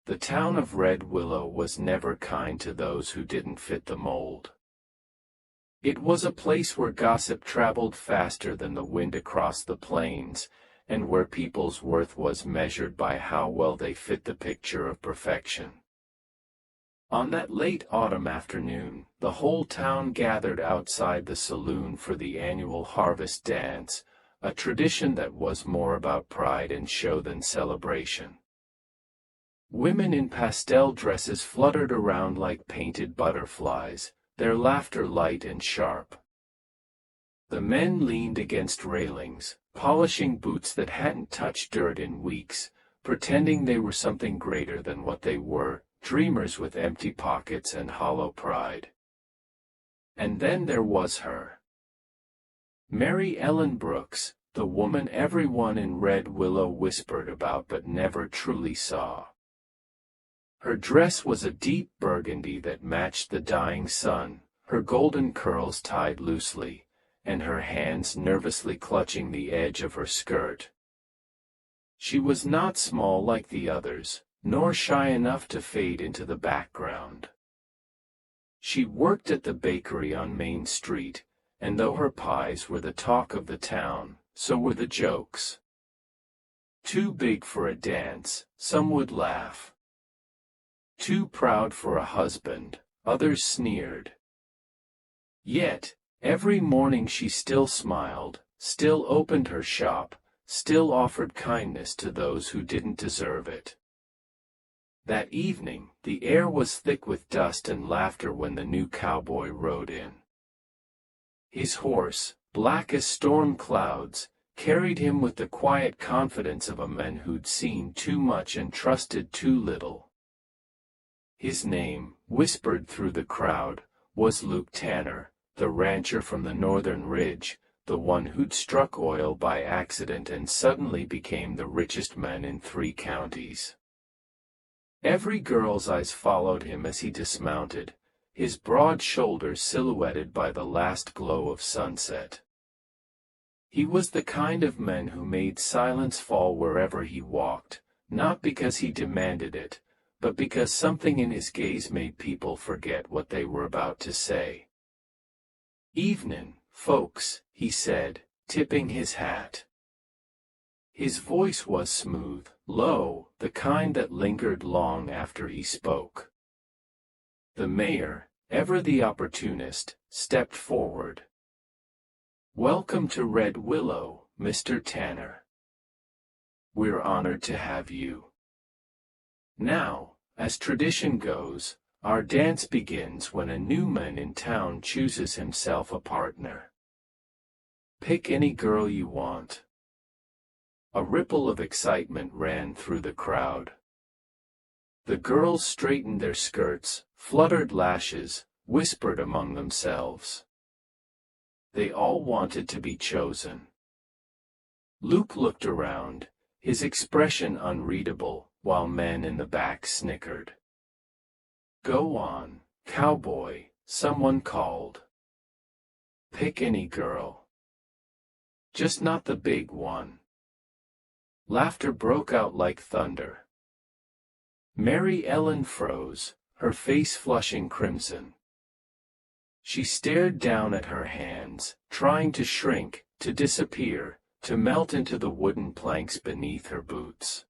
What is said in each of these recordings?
The town of Red Willow was never kind to those who didn't fit the mold. It was a place where gossip traveled faster than the wind across the plains, and where people's worth was measured by how well they fit the picture of perfection. On that late autumn afternoon, the whole town gathered outside the saloon for the annual harvest dance, a tradition that was more about pride and show than celebration. Women in pastel dresses fluttered around like painted butterflies, their laughter light and sharp. The men leaned against railings, polishing boots that hadn't touched dirt in weeks, pretending they were something greater than what they were, dreamers with empty pockets and hollow pride. And then there was her. Mary Ellen Brooks, the woman everyone in Red Willow whispered about but never truly saw. Her dress was a deep burgundy that matched the dying sun, her golden curls tied loosely, and her hands nervously clutching the edge of her skirt. She was not small like the others, nor shy enough to fade into the background. She worked at the bakery on Main Street, and though her pies were the talk of the town, so were the jokes. Too big for a dance, some would laugh. Too proud for a husband, others sneered. Yet, every morning she still smiled, still opened her shop, still offered kindness to those who didn't deserve it. That evening, the air was thick with dust and laughter when the new cowboy rode in. His horse, black as storm clouds, carried him with the quiet confidence of a man who'd seen too much and trusted too little. His name, whispered through the crowd, was Luke Tanner, the rancher from the northern ridge, the one who'd struck oil by accident and suddenly became the richest man in 3 counties. Every girl's eyes followed him as he dismounted, his broad shoulders silhouetted by the last glow of sunset. He was the kind of man who made silence fall wherever he walked, not because he demanded it, but because something in his gaze made people forget what they were about to say. "Evenin', folks," he said, tipping his hat. His voice was smooth, low, the kind that lingered long after he spoke. The mayor, ever the opportunist, stepped forward. "Welcome to Red Willow, Mr. Tanner. We're honored to have you. Now, as tradition goes, our dance begins when a new man in town chooses himself a partner. Pick any girl you want." A ripple of excitement ran through the crowd. The girls straightened their skirts, fluttered lashes, whispered among themselves. They all wanted to be chosen. Luke looked around, his expression unreadable, while men in the back snickered. "Go on, cowboy," someone called. "Pick any girl. Just not the big one." Laughter broke out like thunder. Mary Ellen froze, her face flushing crimson. She stared down at her hands, trying to shrink, to disappear, to melt into the wooden planks beneath her boots.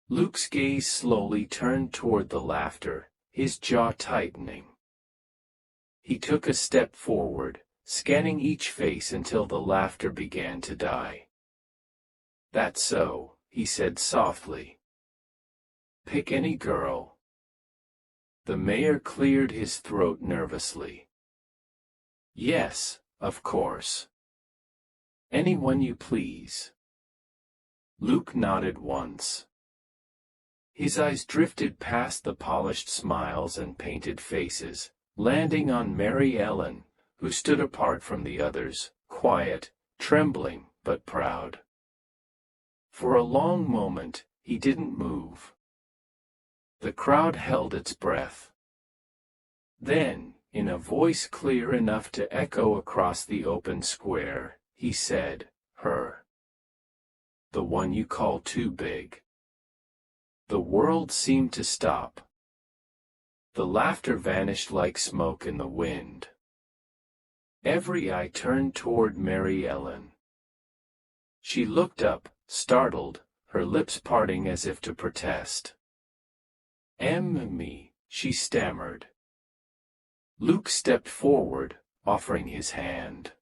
Luke's gaze slowly turned toward the laughter, his jaw tightening. He took a step forward, scanning each face until the laughter began to die. "That's so," he said softly. "Pick any girl." The mayor cleared his throat nervously. "Yes, of course. Anyone you please." Luke nodded once. His eyes drifted past the polished smiles and painted faces, landing on Mary Ellen, who stood apart from the others, quiet, trembling, but proud. For a long moment, he didn't move. The crowd held its breath. Then, in a voice clear enough to echo across the open square, he said, "Her. The one you call too big." The world seemed to stop. The laughter vanished like smoke in the wind. Every eye turned toward Mary Ellen. She looked up, startled, her lips parting as if to protest. "Me," she stammered. Luke stepped forward, offering his hand.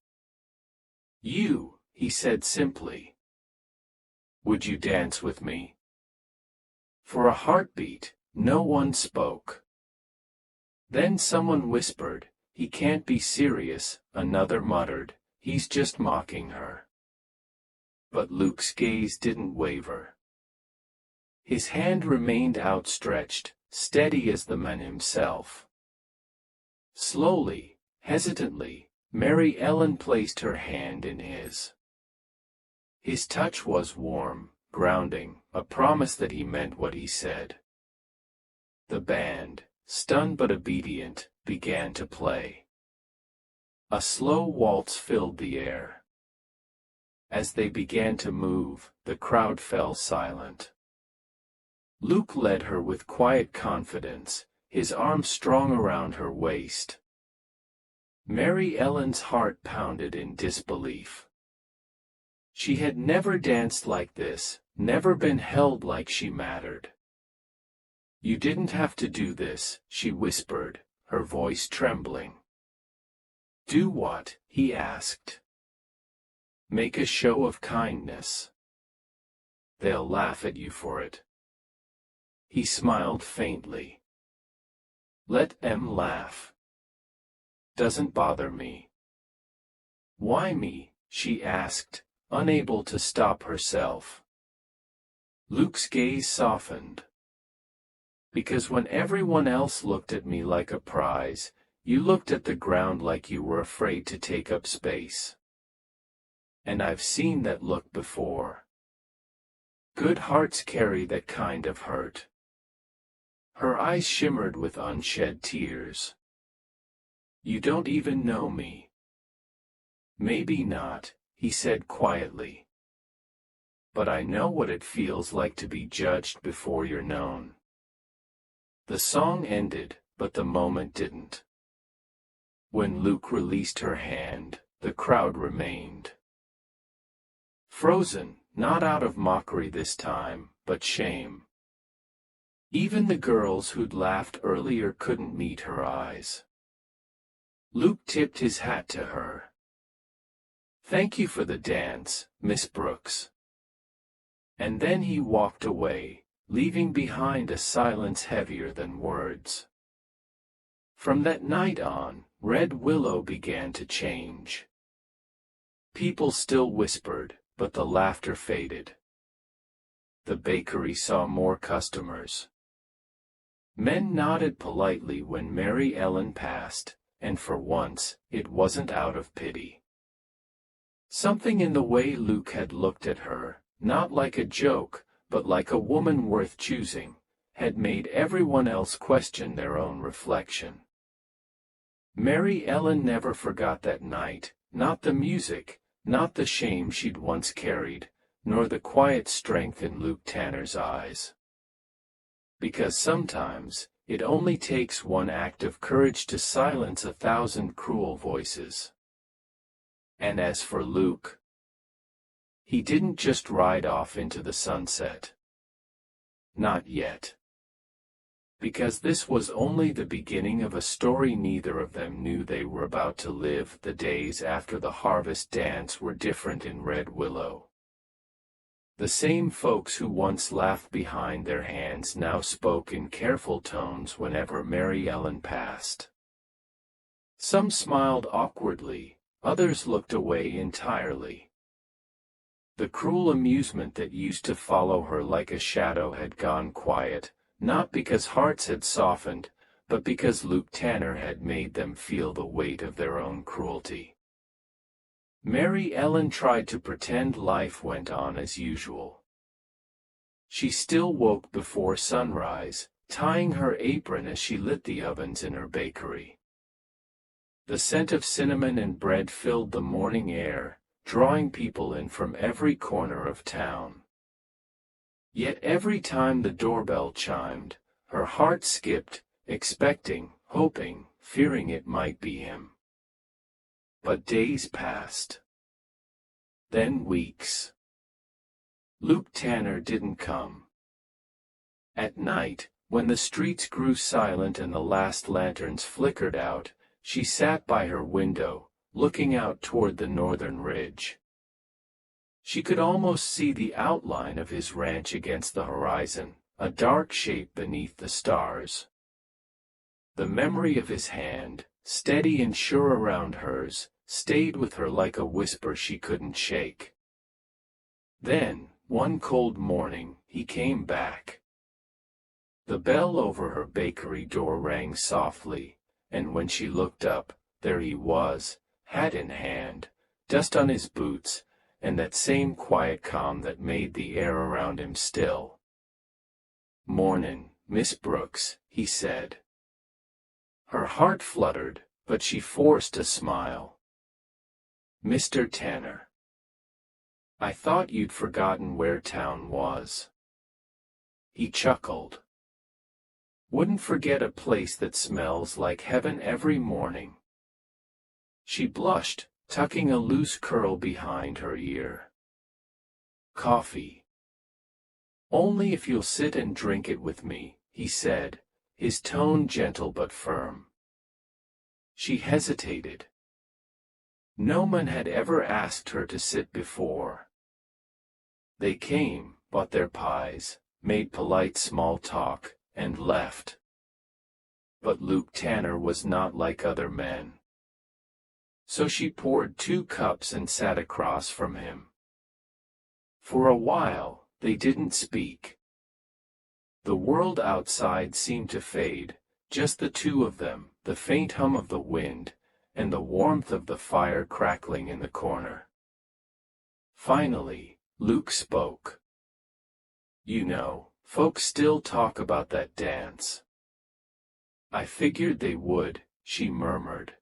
"You," he said simply. "Would you dance with me?" For a heartbeat, no one spoke. Then someone whispered, "He can't be serious," another muttered, "He's just mocking her." But Luke's gaze didn't waver. His hand remained outstretched, steady as the man himself. Slowly, hesitantly, Mary Ellen placed her hand in his. His touch was warm, grounding, a promise that he meant what he said. The band, stunned but obedient, began to play. A slow waltz filled the air. As they began to move, the crowd fell silent. Luke led her with quiet confidence, his arms strong around her waist. Mary Ellen's heart pounded in disbelief. She had never danced like this, never been held like she mattered. "You didn't have to do this," she whispered, her voice trembling. "Do what?" he asked. "Make a show of kindness. They'll laugh at you for it." He smiled faintly. "Let them laugh. Doesn't bother me." "Why me?" she asked, unable to stop herself. Luke's gaze softened. "Because when everyone else looked at me like a prize, you looked at the ground like you were afraid to take up space. And I've seen that look before. Good hearts carry that kind of hurt." Her eyes shimmered with unshed tears. "You don't even know me." "Maybe not," he said quietly. "But I know what it feels like to be judged before you're known." The song ended, but the moment didn't. When Luke released her hand, the crowd remained. Frozen, not out of mockery this time, but shame. Even the girls who'd laughed earlier couldn't meet her eyes. Luke tipped his hat to her. "Thank you for the dance, Miss Brooks." And then he walked away, leaving behind a silence heavier than words. From that night on, Red Willow began to change. People still whispered, but the laughter faded. The bakery saw more customers. Men nodded politely when Mary Ellen passed, and for once, it wasn't out of pity. Something in the way Luke had looked at her, not like a joke, but like a woman worth choosing, had made everyone else question their own reflection. Mary Ellen never forgot that night, not the music, not the shame she'd once carried, nor the quiet strength in Luke Tanner's eyes. Because sometimes, it only takes one act of courage to silence 1,000 cruel voices. And as for Luke, he didn't just ride off into the sunset. Not yet. Because this was only the beginning of a story neither of them knew they were about to live. The days after the harvest dance were different in Red Willow. The same folks who once laughed behind their hands now spoke in careful tones whenever Mary Ellen passed. Some smiled awkwardly, others looked away entirely. The cruel amusement that used to follow her like a shadow had gone quiet, not because hearts had softened, but because Luke Tanner had made them feel the weight of their own cruelty. Mary Ellen tried to pretend life went on as usual. She still woke before sunrise, tying her apron as she lit the ovens in her bakery. The scent of cinnamon and bread filled the morning air, drawing people in from every corner of town. Yet every time the doorbell chimed, her heart skipped, expecting, hoping, fearing it might be him. But days passed. Then weeks. Luke Tanner didn't come. At night, when the streets grew silent and the last lanterns flickered out, she sat by her window, looking out toward the northern ridge. She could almost see the outline of his ranch against the horizon, a dark shape beneath the stars. The memory of his hand, steady and sure around hers, stayed with her like a whisper she couldn't shake. Then, one cold morning, he came back. The bell over her bakery door rang softly, and when she looked up, there he was, hat in hand, dust on his boots, and that same quiet calm that made the air around him still. "Mornin', Miss Brooks," he said. Her heart fluttered, but she forced a smile. "Mr. Tanner. I thought you'd forgotten where town was." He chuckled. "Wouldn't forget a place that smells like heaven every morning." She blushed, tucking a loose curl behind her ear. "Coffee." "Only if you'll sit and drink it with me," he said, his tone gentle but firm. She hesitated. No one had ever asked her to sit before. They came, bought their pies, made polite small talk, and left. But Luke Tanner was not like other men. So she poured 2 cups and sat across from him. For a while, they didn't speak. The world outside seemed to fade, just the two of them, the faint hum of the wind, and the warmth of the fire crackling in the corner. Finally, Luke spoke. "You know, folks still talk about that dance." "I figured they would," she murmured.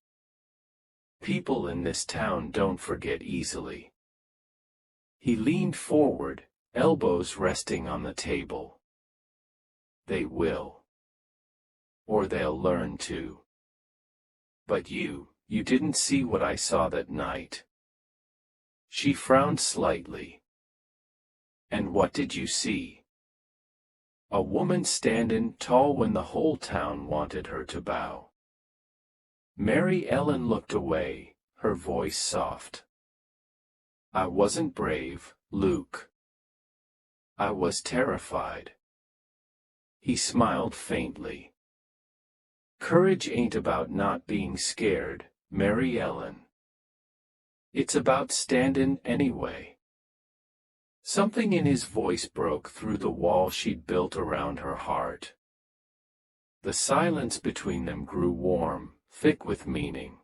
"People in this town don't forget easily." He leaned forward, elbows resting on the table. "They will. Or they'll learn to. But you didn't see what I saw that night." She frowned slightly. "And what did you see?" "A woman standin' tall when the whole town wanted her to bow." Mary Ellen looked away, her voice soft. "I wasn't brave, Luke. I was terrified." He smiled faintly. "Courage ain't about not being scared, Mary Ellen. It's about standin' anyway." Something in his voice broke through the wall she'd built around her heart. The silence between them grew warm, thick with meaning.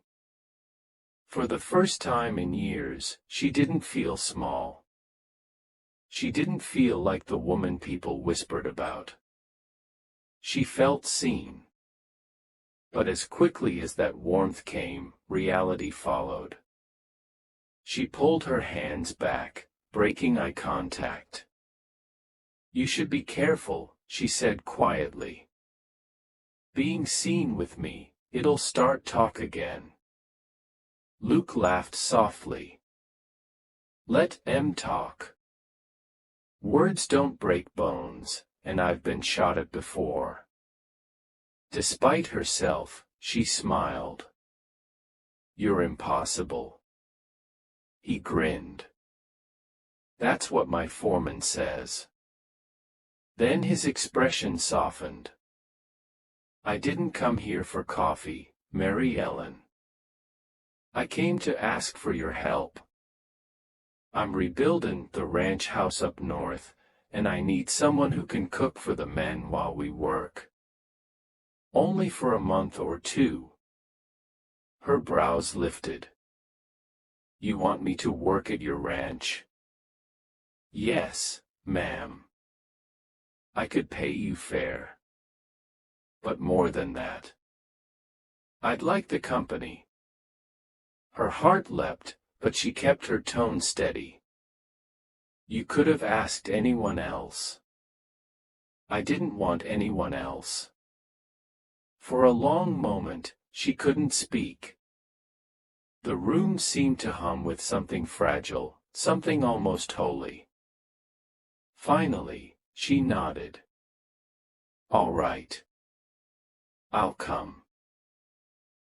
For the first time in years, she didn't feel small. She didn't feel like the woman people whispered about. She felt seen. But as quickly as that warmth came, reality followed. She pulled her hands back, breaking eye contact. "You should be careful," she said quietly. "Being seen with me, it'll start talk again." Luke laughed softly. "Let them talk. Words don't break bones, and I've been shot at before." Despite herself, she smiled. "You're impossible." He grinned. "That's what my foreman says." Then his expression softened. "I didn't come here for coffee, Mary Ellen. I came to ask for your help. I'm rebuilding the ranch house up north, and I need someone who can cook for the men while we work. Only for a month or 2. Her brows lifted. "You want me to work at your ranch?" "Yes, ma'am. I could pay you fair. But more than that. I'd like the company." Her heart leapt, but she kept her tone steady. "You could have asked anyone else." I didn't want anyone else." For a long moment, she couldn't speak. The room seemed to hum with something fragile, something almost holy. Finally, she nodded. "All right. I'll come."